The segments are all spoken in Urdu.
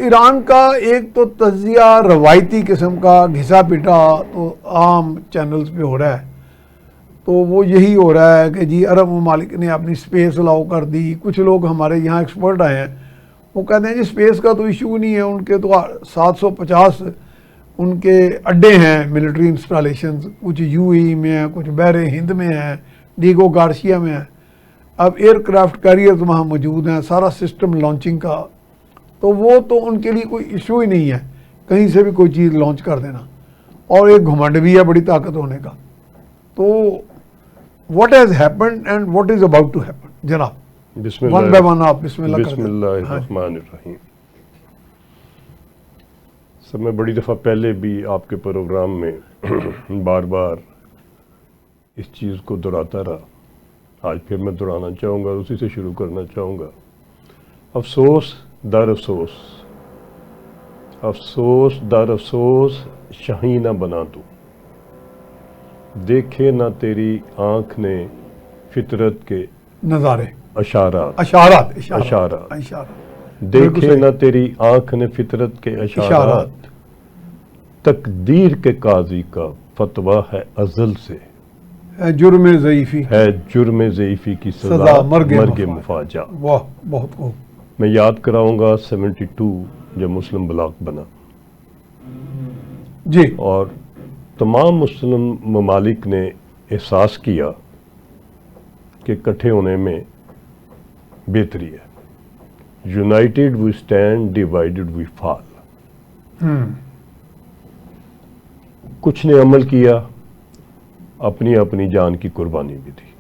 ایران کا ایک تو تجزیہ روایتی قسم کا گھسا پیٹا تو عام چینلز پہ ہو رہا ہے، تو وہ یہی ہو رہا ہے کہ جی عرب ممالک نے اپنی سپیس الاؤ کر دی. کچھ لوگ ہمارے یہاں ایکسپرٹ آئے ہیں، وہ کہتے ہیں جی سپیس کا تو ایشو نہیں ہے، ان کے تو 750 ان کے اڈے ہیں ملٹری انسٹالیشنز، کچھ یو ای میں ہیں، کچھ بحر ہند میں ہیں، ڈیگو گارشیا میں ہیں. اب ایئر کرافٹ کیریئرز وہاں موجود ہیں، سارا سسٹم لانچنگ کا، تو وہ تو ان کے لیے کوئی ایشو ہی نہیں ہے کہیں سے بھی کوئی چیز لانچ کر دینا. اور ایک گھمنڈ بھی ہے بڑی طاقت ہونے کا. تو what has happened and what is about to happen جناب؟ بسم ون بائی ون آپ بسم اللہ بسم اللہ الرحمن الرحیم. سر میں بڑی دفعہ پہلے بھی آپ کے پروگرام میں بار بار اس چیز کو دہراتا رہا، آج پھر میں دہرانا چاہوں گا، اسی سے شروع کرنا چاہوں گا. افسوس در افسوس، افسوس در افسوس شاہی نہ بنا تو، دیکھے نہ تیری آنکھ نے فطرت کے نظارے، اشارات اشارات دیکھے نہ تیری آنکھ نے فطرت کے اشارات، تقدیر کے قاضی کا فتویٰ ہے ازل سے، جرم ضعیفی ہے جرم ضعیفی کی سزا مرگ مفاجہ. واہ بہت خوب. میں یاد کراؤں گا 72 جب مسلم بلاک بنا، جی، اور تمام مسلم ممالک نے احساس کیا کہ اکٹھے ہونے میں بہتری ہے. یونائٹڈ وی اسٹینڈ، ڈیوائیڈڈ وی فال. کچھ نے عمل کیا، اپنی اپنی جان کی قربانی بھی دی.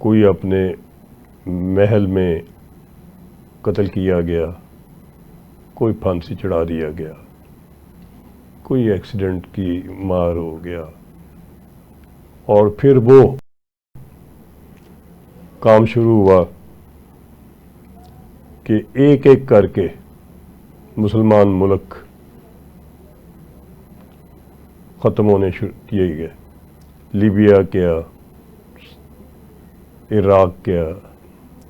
کوئی اپنے محل میں قتل کیا گیا، کوئی پھانسی چڑھا دیا گیا، کوئی ایکسیڈنٹ کی مار ہو گیا، اور پھر وہ کام شروع ہوا کہ ایک ایک کر کے مسلمان ملک ختم ہونے شروع کیے گئے. لیبیا کیا، عراق کیا،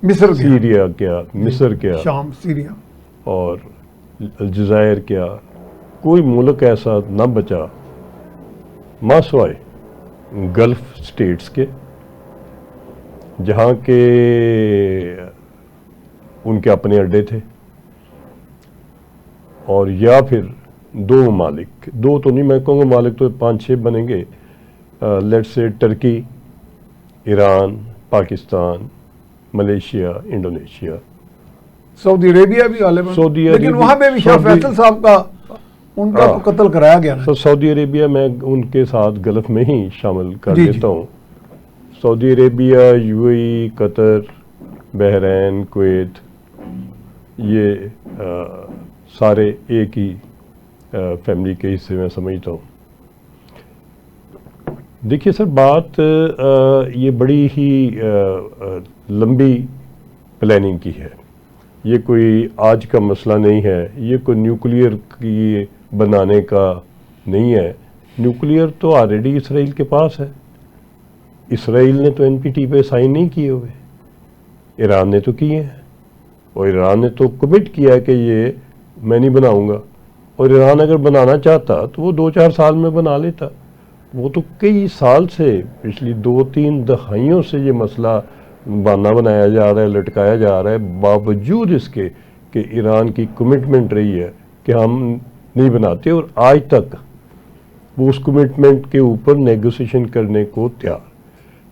مصر سیریا کیا، مصر کیا، شام، سیریا، اور الجزائر کیا. کوئی ملک ایسا نہ بچا ماں سوائے گلف سٹیٹس کے، جہاں کے ان کے اپنے اڈے تھے، اور یا پھر دو ممالک، دو تو نہیں میں کہوں گا ممالک تو 5-6 بنیں گے، لیٹ سے Turkey, Iran, Pakistan, Malaysia, Indonesia, سعودی عربیہ بھی غالباً، لیکن وہاں پہ بھی شاہ فیصل صاحب کا ان کا تو قتل کرایا گیا نا. سعودی عربیہ میں ان کے ساتھ گلف میں ہی شامل کر دیتا ہوں. سعودی عربیہ، یو اے ای، قطر، بحرین، کویت، یہ سارے ایک ہی فیملی کے حصے میں سمجھتا ہوں. دیکھیے سر، بات یہ بڑی ہی لمبی پلاننگ کی ہے. یہ کوئی آج کا مسئلہ نہیں ہے، یہ کوئی نیوکلیئر کی بنانے کا نہیں ہے. نیوکلیئر تو آلریڈی اسرائیل کے پاس ہے. اسرائیل نے تو NPT پہ سائن نہیں کیے ہوئے، ایران نے تو کیے ہیں، اور ایران نے تو کمٹ کیا کہ یہ میں نہیں بناؤں گا. اور ایران اگر بنانا چاہتا تو وہ 2-4 سال میں بنا لیتا. وہ تو کئی سال سے، پچھلی 2-3 دہائیوں سے یہ مسئلہ بہانہ بنایا جا رہا ہے، لٹکایا جا رہا ہے، باوجود اس کے کہ ایران کی کمٹمنٹ رہی ہے کہ ہم نہیں بناتے، اور آج تک وہ اس کمٹمنٹ کے اوپر نیگوسیشن کرنے کو تیار.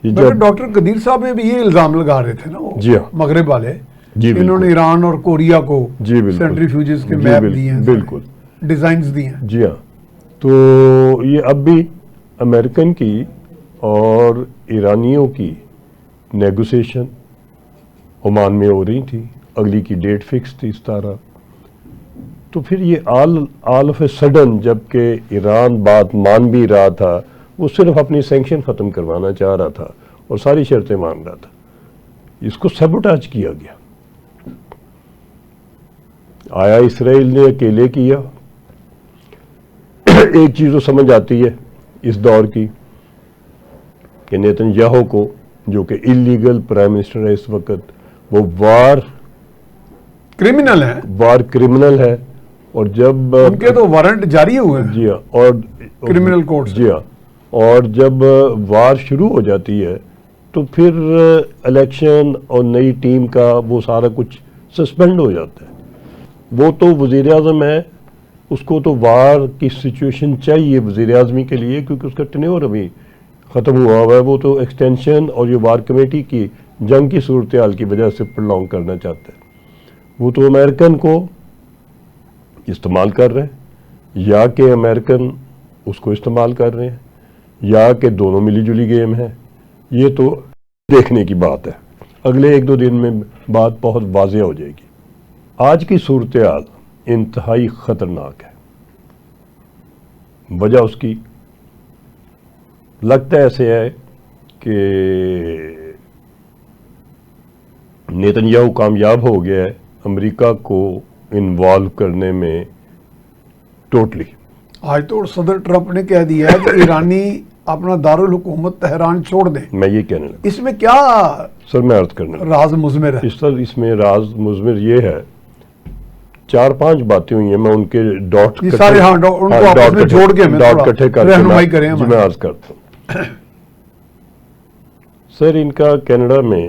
ڈاکٹر قدیر صاحب نے بھی یہ الزام لگا رہے تھے نا، وہ جی ہاں، مغرب والے، جی انہوں نے ایران اور کوریا کو سینٹریفیوجز کے میپ دیے ہیں، بالکل ڈیزائنز دیے ہیں. جی ہاں. تو یہ اب بھی امریکن کی اور ایرانیوں کی نیگوسیشن عمان میں ہو رہی تھی، اگلی کی ڈیٹ فکس تھی 17. تو پھر یہ آل آف اے سڈن، جب کہ ایران بات مان بھی رہا تھا، وہ صرف اپنی سینکشن ختم کروانا چاہ رہا تھا اور ساری شرطیں مان رہا تھا، اس کو سیبوٹاج کیا گیا. آیا اسرائیل نے اکیلے کیا. ایک چیز تو سمجھ آتی ہے اس دور کی کہ نیتن یاہو کو، جو کہ اللیگل پرائم منسٹر ہے اس وقت، وہ وار کرمنل ہیں وار کرمنل ہے، اور جب ان کے تو وارنٹ جاری ہوئے ہیں جی ہاں، اور کرمنل کورٹ سے. جی ہاں، اور جب وار شروع ہو جاتی ہے تو پھر الیکشن اور نئی ٹیم کا وہ سارا کچھ سسپینڈ ہو جاتا ہے. وہ تو وزیر اعظم ہے، اس کو تو وار کی سچویشن چاہیے وزیر اعظمی کے لیے، کیونکہ اس کا ٹینیور ابھی ختم ہوا ہوا ہے. وہ تو ایکسٹینشن اور یہ وار کمیٹی کی جنگ کی صورتحال کی وجہ سے پرلونگ کرنا چاہتا ہے. وہ تو امریکن کو استعمال کر رہے ہیں، یا کہ امریکن اس کو استعمال کر رہے ہیں، یا کہ دونوں ملی جلی گیم ہے. یہ تو دیکھنے کی بات ہے، اگلے 1-2 دن میں بات بہت واضح ہو جائے گی. آج کی صورتحال انتہائی خطرناک ہے. وجہ اس کی لگتا ایسے ہے کہ نیتنیاہو کامیاب ہو گیا ہے امریکہ کو انوالو کرنے میں ٹوٹلی. آج تو صدر ٹرمپ نے کہہ دیا ہے کہ ایرانی اپنا دارالحکومت تہران چھوڑ دیں. میں یہ کہنے لگا اس میں کیا سر، میں عرض کرنے لگا راز مضمر ہے؟ اس میں راز مضمر یہ ہے، 4-5 باتیں ہوئی ہیں، میں ان کے ڈاٹ یہ سارے ان کو آپس میں جوڑ کے ہمیں ڈاٹ کٹھے کر کے رہنمائی کریں جی میں عرض کرتا ہوں. سر، ان کا کینیڈا میں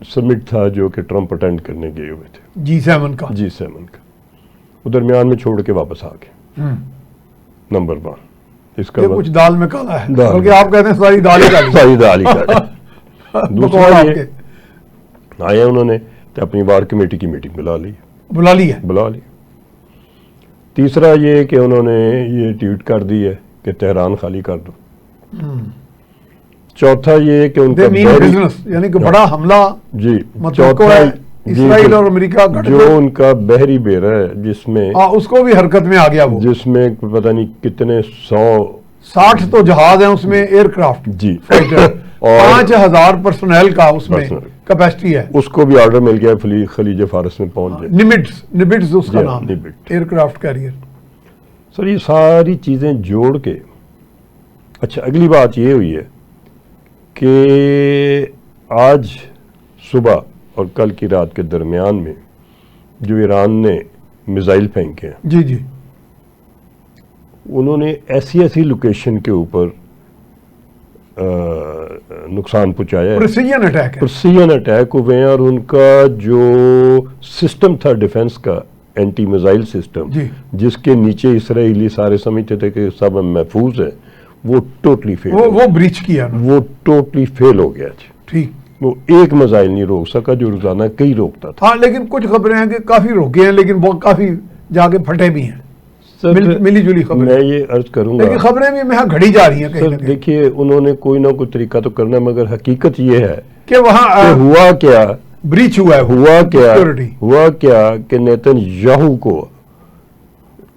سمٹ تھا جو کہ ٹرمپ اٹینڈ کرنے گئے ہوئے تھے، G7 کا. G7 کا. وہ درمیان میں چھوڑ کے واپس آ گئے. نمبر 1 اس کا یہ کچھ دال میں کالا ہے، دال بلکہ آپ کہتے ہیں ساری دال ہی کالی. ساری دال ہی کالی. بقول دوسرا آپ یہ کے آئے انہوں نے تو اپنی وار کمیٹی کی میٹنگ بلا لی ہے. بلا لی. تیسرا یہ کہ انہوں نے یہ ٹویٹ کر دی ہے کہ تہران خالی کر دو. چوتھا یہ کہ ان کا They mean business، یعنی کہ بڑا حملہ جی متوقع ہے اسرائیل اور امریکہ گٹھ جو میں. ان کا بحری بیڑا ہے جس میں اس کو بھی حرکت میں آ گیا وہ. جس میں پتہ نہیں کتنے 60 تو جہاز ہیں اس میں، ایئر کرافٹ جی فائٹر، اور 5000 پرسنل کا اس میں personnel. کیپیسٹی ہے. اس کو بھی آرڈر مل گیا خلیج فارس میں پہنچ جائے. نمٹس اس کا جی، نام ہے، نمٹ. Year craft career. سر یہ ساری چیزیں جوڑ کے اچھا اگلی بات یہ ہوئی ہے کہ آج صبح اور کل کی رات کے درمیان میں جو ایران نے میزائل پھینکے ہیں، جی جی انہوں نے ایسی لوکیشن کے اوپر نقصان پہنچایا ہے. پریسیجن اٹیک ہے. پرسیجن اٹیک ہوئے ہیں، اور ان کا جو سسٹم تھا ڈیفنس کا، اینٹی میزائل سسٹم، جی. جس کے نیچے اسرائیلی سارے سمجھتے تھے کہ سب محفوظ ہے، وہ ٹوٹلی فیل وہ بریچ کیا نا. وہ ٹوٹلی فیل ہو گیا جی. ٹھیک. وہ ایک میزائل نہیں روک سکا جو روزانہ کئی روکتا تھا. ہاں لیکن کچھ خبریں ہیں کہ کافی روکے ہیں، لیکن وہ کافی جا کے پھٹے بھی ہیں. ملی جلی خبریں. میں یہ عرض کروں لیکن گا خبریں بھی میں گھڑی جا رہی ہیں کہیں سر، نہ کہیں دیکھیے انہوں نے کوئی نہ کوئی طریقہ تو کرنا ہے، مگر حقیقت یہ ہے کہ وہاں کہ ہوا کیا بریچ ہوا ہے. سیکورٹی ہوا کیا کہ نیتن یاہو کو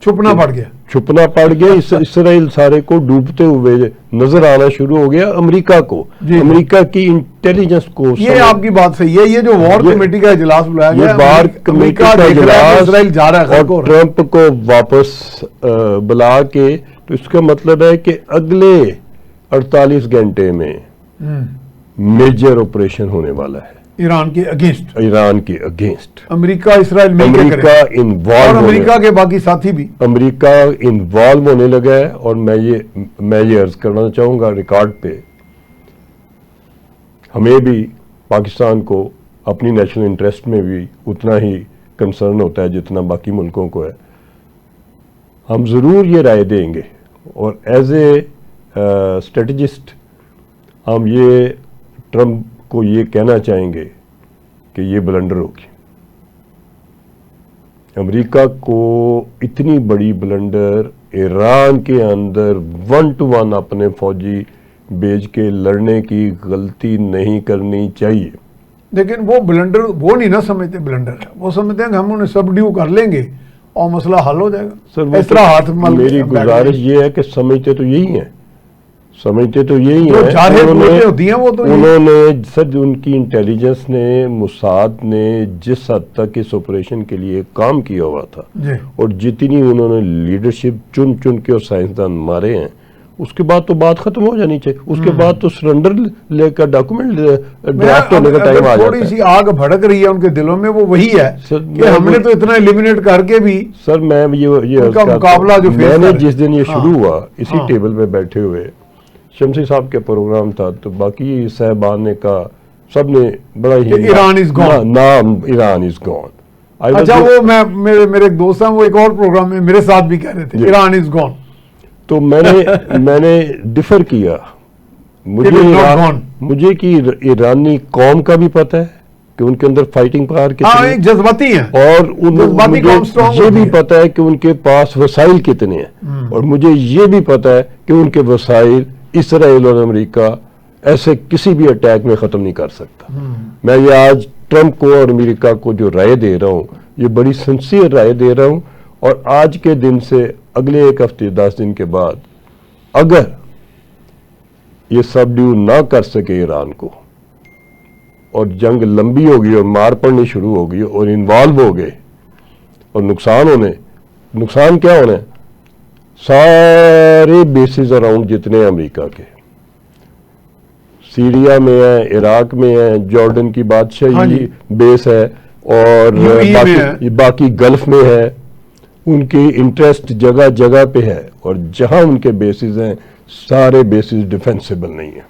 چھپنا پڑ گیا. چھپنا پڑ گیا. اسرائیل سارے کو ڈوبتے ہوئے نظر آنا شروع ہو گیا امریکہ کو. جی. امریکہ کی انٹیلیجنس کو یہ آپ کی بات صحیح ہے. یہ جو وار کمیٹی کا اجلاس بلایا گیا، یہ وار کمیٹی کا اجلاس اسرائیل جا رہا ہے اور ٹرمپ کو واپس بلا کے، تو اس کا مطلب ہے کہ اگلے 48 گھنٹے میں میجر آپریشن ہونے والا ہے ایران کے اگینسٹ. ایران کے اگینسٹ. امریکہ اسرائیل مل کے امریکہ کرے، اور انوالو امریکہ کے باقی ساتھی بھی. امریکہ انوالو ہونے لگا ہے. اور میں یہ عرض کرنا چاہوں گا ریکارڈ پہ، ہمیں بھی پاکستان کو اپنی نیشنل انٹرسٹ میں بھی اتنا ہی کنسرن ہوتا ہے جتنا باقی ملکوں کو ہے. ہم ضرور یہ رائے دیں گے، اور ایز اے اسٹریٹجسٹ ہم یہ ٹرمپ کو یہ کہنا چاہیں گے کہ یہ بلنڈر ہوگی. امریکہ کو اتنی بڑی بلنڈر ایران کے اندر 1 to 1 اپنے فوجی بھیج کے لڑنے کی غلطی نہیں کرنی چاہیے. لیکن وہ بلنڈر وہ نہیں نہ سمجھتے بلنڈر ہے، وہ سمجھتے ہیں کہ ہم انہیں سب ڈیو کر لیں گے اور مسئلہ حل ہو جائے گا. سر اس طرح ہاتھ مل میری گزارش یہ ہے کہ سمجھتے تو یہی ہیں، سمجھتے تو یہی ہیں. انہوں نے سر ان کی انٹیلیجنس نے، موساد نے جس حد تک اس آپریشن کے لیے کام کیا ہوا تھا، جی. اور جتنی انہوں نے لیڈرشپ چن کے اور سائنسدان مارے ہیں، اس کے بعد تو بات ختم ہو جانی چاہیے. اس کے بعد تو سرنڈر لے کر ڈاکومنٹ ڈرافٹ ہونے کا ٹائم آ جاتا تھوڑی ہے. سی آگ بھڑک رہی ہے ان کے دلوں میں، وہ وہی ہے سر، کہ ہم نے تو اتنا ایلیمینیٹ کر کے بھی سر میں یہ ان کا مقابلہ جو میں نے فیس جس دن یہ شروع ہوا اسی ہاں. ٹیبل پہ بیٹھے ہوئے شمسی صاحب کا پروگرام تھا، تو باقی صاحبان نے کہا، سب نے بڑا ہی کہ ایران is gone. نام ایران از گون. اچھا وہ میرے ایک دوست ہیں، وہ ایک اور پروگرام میں میرے ساتھ بھی کہہ رہے تھے ایران از گون. تو میں نے ڈفر کیا. It is not gone. مجھے کہ ایرانی قوم کا بھی پتہ ہے کہ ان کے اندر فائٹنگ پاور ہاں کتنی ایک جذباتی ہیں، اور جذباتی قوم strong یہ بھی ہوتی ہے. پتہ ہے کہ ان کے پاس وسائل کتنے ہیں، اور مجھے یہ بھی پتہ ہے کہ ان کے وسائل اسرائیل اور امریکہ ایسے کسی بھی اٹیک میں ختم نہیں کر سکتا. میں یہ آج ٹرمپ کو اور امریکہ کو جو رائے دے رہا ہوں، یہ بڑی سنسیئر رائے دے رہا ہوں. اور آج کے دن سے اگلے ایک ہفتے 10 دن کے بعد اگر یہ سبڈیو نہ کر سکے ایران کو، اور جنگ لمبی ہوگی اور مار پڑنی شروع ہوگی اور انوالو ہو گئے اور نقصان کیا ہونا ہے؟ سارے بیسز اراؤنڈ جتنے امریکہ کے، سیریا میں ہے، عراق میں ہے، جارڈن کی ہاں بادشاہی جی. بیس ہے، اور UAE میں ہے. باقی گلف میں ہے. ان کی انٹرسٹ جگہ جگہ پہ ہے، اور جہاں ان کے بیسز ہیں سارے بیسز ڈیفینسیبل نہیں ہیں.